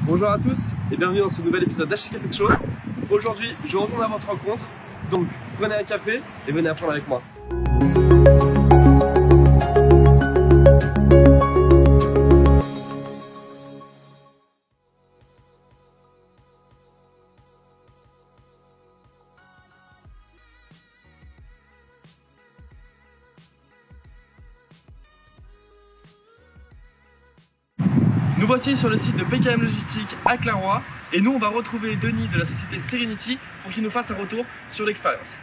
Bonjour à tous et bienvenue dans ce nouvel épisode d'Architecture Show. Aujourd'hui, je retourne à votre rencontre, donc prenez un café et venez apprendre avec moi. Nous voici sur le site de PKM Logistique à Clairoy et nous on va retrouver Denis de la société Serenity pour qu'il nous fasse un retour sur l'expérience.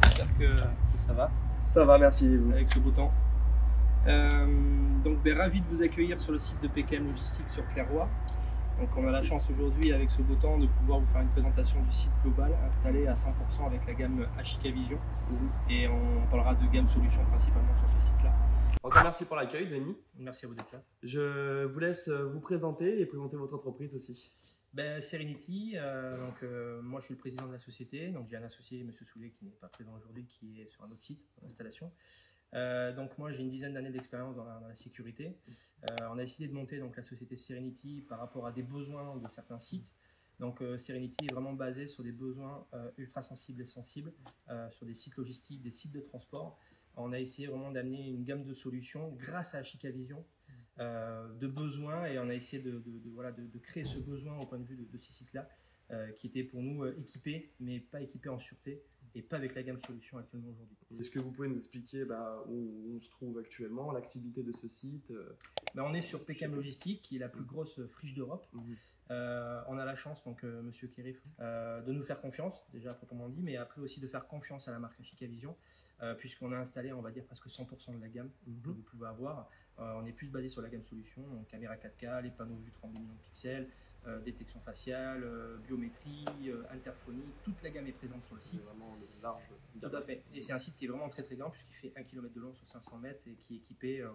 J'espère que ça va. Ça va, merci. Avec ce beau temps. Ravi de vous accueillir sur le site de PKM Logistique sur Clairoy. Donc on a la chance aujourd'hui avec ce beau temps de pouvoir vous faire une présentation du site global installé à 100% avec la gamme HIK Vision et on parlera de gamme solutions principalement sur ce site là. Encore merci pour l'accueil Denis. Merci à vous d'être là. Je vous laisse vous présenter et présenter votre entreprise aussi. Serenity, moi je suis le président de la société, donc j'ai un associé, M. Soulet, qui n'est pas présent aujourd'hui, qui est sur un autre site d'installation. Donc moi j'ai une dizaine d'années d'expérience dans la sécurité. On a décidé de monter donc la société Serenity par rapport à des besoins de certains sites. Donc Serenity est vraiment basé sur des besoins ultra sensibles et sensibles, sur des sites logistiques, des sites de transport. On a essayé vraiment d'amener une gamme de solutions grâce à HIK Vision, de besoins, et on a essayé de créer ce besoin au point de vue de ces sites-là, qui étaient pour nous équipés, mais pas équipés en sûreté, et pas avec la gamme solution actuellement aujourd'hui. Est-ce que vous pouvez nous expliquer où on se trouve actuellement, l'activité de ce site? On est sur PKM Logistique, qui est la plus grosse friche d'Europe. On a la chance, donc Monsieur Kérif, de nous faire confiance, déjà proprement dit, mais après aussi de faire confiance à la marque HIK Vision, puisqu'on a installé, on va dire, presque 100% de la gamme que vous pouvez avoir. On est plus basé sur la gamme solution, donc caméra 4K, les panneaux vue 32 millions de pixels, détection faciale, biométrie, interphonie, toute la gamme est présente sur le site. C'est vraiment large. Tout à fait. Et c'est un site qui est vraiment très très grand puisqu'il fait 1 km de long sur 500 mètres et qui est équipé de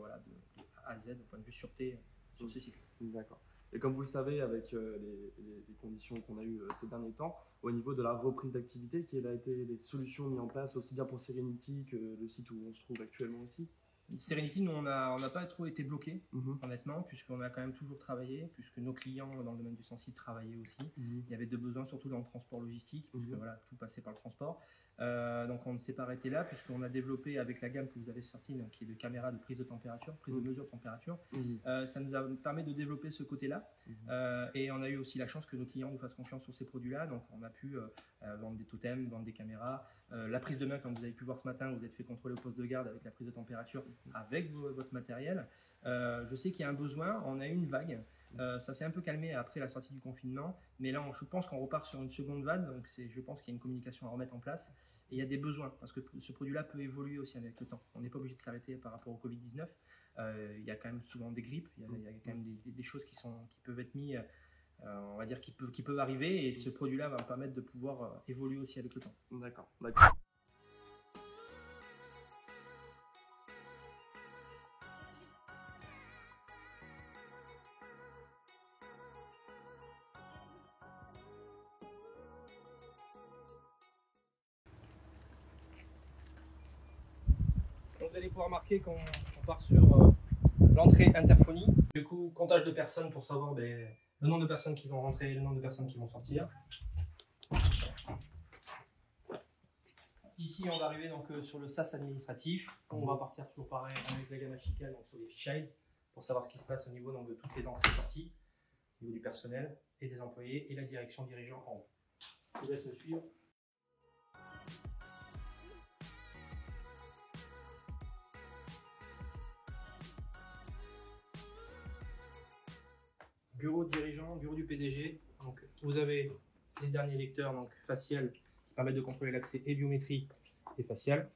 A à Z au point de vue sûreté sur ce site. D'accord. Et comme vous le savez, avec les conditions qu'on a eues ces derniers temps, au niveau de la reprise d'activité, quelles ont été les solutions mises en place aussi bien pour Serenity que le site où on se trouve actuellement aussi? Serenity, nous, on n'a pas trop été bloqués, honnêtement, puisqu'on a quand même toujours travaillé, puisque nos clients dans le domaine du sensible travaillaient aussi. Il y avait des besoins, surtout dans le transport logistique, puisque tout passait par le transport. Donc on ne s'est pas arrêté là, puisqu'on a développé avec la gamme que vous avez sortie, donc, qui est de caméras de prise de température, prise de mesure de température. Ça nous a permis de développer ce côté-là. Et on a eu aussi la chance que nos clients nous fassent confiance sur ces produits-là. Donc on a pu vendre des totems, vendre des caméras. La prise de main, comme vous avez pu voir ce matin, vous êtes fait contrôler au poste de garde avec la prise de température avec votre matériel. Je sais qu'il y a un besoin, on a eu une vague. Ça s'est un peu calmé après la sortie du confinement, mais là je pense qu'on repart sur une seconde vague, donc je pense qu'il y a une communication à remettre en place et il y a des besoins parce que ce produit-là peut évoluer aussi avec le temps. On n'est pas obligé de s'arrêter par rapport au Covid-19. Il y a quand même souvent des grippes, il y a quand même des choses qui peuvent être mises, on va dire qui peuvent arriver, et ce produit-là va me permettre de pouvoir évoluer aussi avec le temps. D'accord. Donc vous allez pouvoir marquer qu'on part sur l'entrée interphonie. Du coup, comptage de personnes pour savoir le nombre de personnes qui vont rentrer et le nombre de personnes qui vont sortir. Ici, on va arriver donc sur le SAS administratif. On va partir toujours pareil avec la gamme HIK, donc sur les fichiers, pour savoir ce qui se passe au niveau de toutes les entrées et sorties, au niveau du personnel et des employés et la direction dirigeant en haut. Je vous laisse me suivre. Bureau dirigeant, bureau du PDG. Donc, vous avez les derniers lecteurs donc facial qui permettent de contrôler l'accès et biométrie et facial.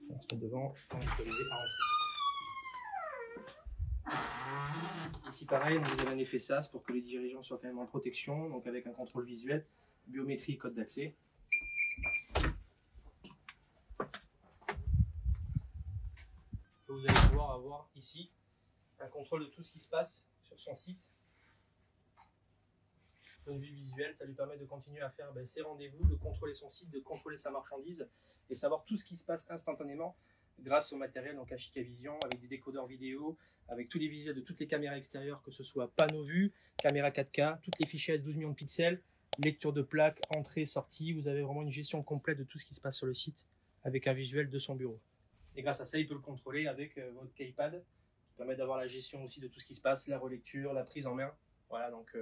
On se met devant, on va autoriser à rentrer. Ici pareil, vous avez un effet SAS pour que les dirigeants soient quand même en protection, donc avec un contrôle visuel, biométrie, code d'accès. Vous allez pouvoir avoir ici un contrôle de tout ce qui se passe sur son site. Point de vue visuel, ça lui permet de continuer à faire ses rendez-vous, de contrôler son site, de contrôler sa marchandise et savoir tout ce qui se passe instantanément grâce au matériel donc Ashikavision, avec des décodeurs vidéo, avec tous les visuels de toutes les caméras extérieures, que ce soit panneau vue, caméra 4K, toutes les fichiers S12 millions de pixels, lecture de plaques, entrée, sortie. Vous avez vraiment une gestion complète de tout ce qui se passe sur le site avec un visuel de son bureau. Et grâce à ça, il peut le contrôler avec votre keypad, qui permet d'avoir la gestion aussi de tout ce qui se passe, la relecture, la prise en main. Voilà, donc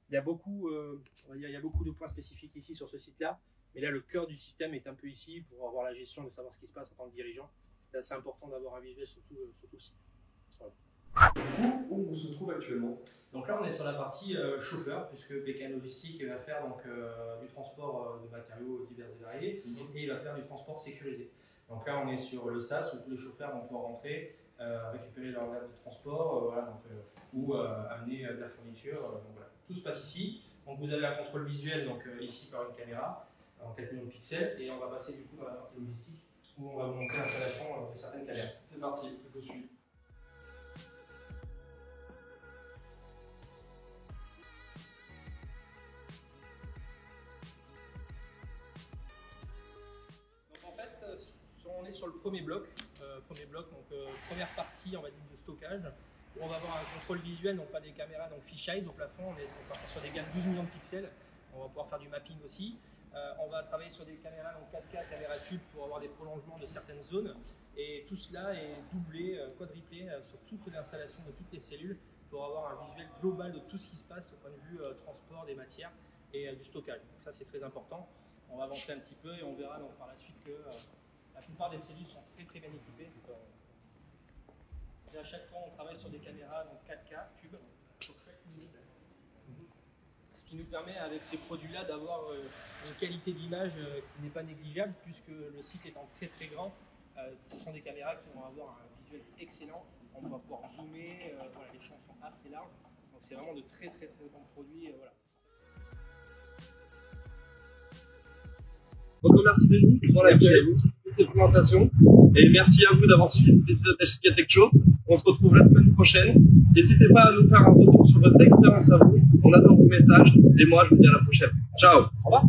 il y a beaucoup de points spécifiques ici sur ce site-là. Mais là, le cœur du système est un peu ici pour avoir la gestion de savoir ce qui se passe en tant que dirigeant. C'est assez important d'avoir un visuel sur tout le site. Voilà. Où on se trouve actuellement? Donc là, on est sur la partie chauffeur, puisque BKN Logistique va faire donc, du transport de matériaux divers et variés, et il va faire du transport sécurisé. Donc là, on est sur le SAS, où tous les chauffeurs vont pouvoir rentrer, récupérer leur date de transport, voilà, donc, ou amener de la fourniture. Donc, voilà. Tout se passe ici. Donc vous avez un contrôle visuel donc, ici par une caméra en 4 millions de pixels, et on va passer du coup dans la partie logistique, où on va vous montrer l'installation de certaines caméras. C'est parti, je vous suis. On est sur le premier bloc, donc première partie on va dire de stockage, où on va avoir un contrôle visuel, donc pas des caméras, donc fisheye au plafond, on est sur des gammes 12 millions de pixels, on va pouvoir faire du mapping aussi. On va travailler sur des caméras donc 4K, caméra tube pour avoir des prolongements de certaines zones, et tout cela est doublé, quadruplé sur toute l'installation de toutes les cellules pour avoir un visuel global de tout ce qui se passe au point de vue transport des matières et du stockage. Donc ça c'est très important. On va avancer un petit peu et on verra donc par la suite que la plupart des cellules sont très bien équipées. Et à chaque fois, on travaille sur des caméras donc 4K, tube, sur chaque unité. Ce qui nous permet, avec ces produits-là, d'avoir une qualité d'image qui n'est pas négligeable, puisque le site étant très grand, ce sont des caméras qui vont avoir un visuel excellent. On va pouvoir zoomer, voilà, les champs sont assez larges. Donc c'est vraiment de très bons produits. Voilà. Donc merci Denis pour cette présentation, et merci à vous d'avoir suivi cet épisode d'Ashika Tech Show. On se retrouve la semaine prochaine. N'hésitez pas à nous faire un retour sur votre expérience à vous. On attend vos messages, et moi je vous dis à la prochaine. Ciao. Au revoir.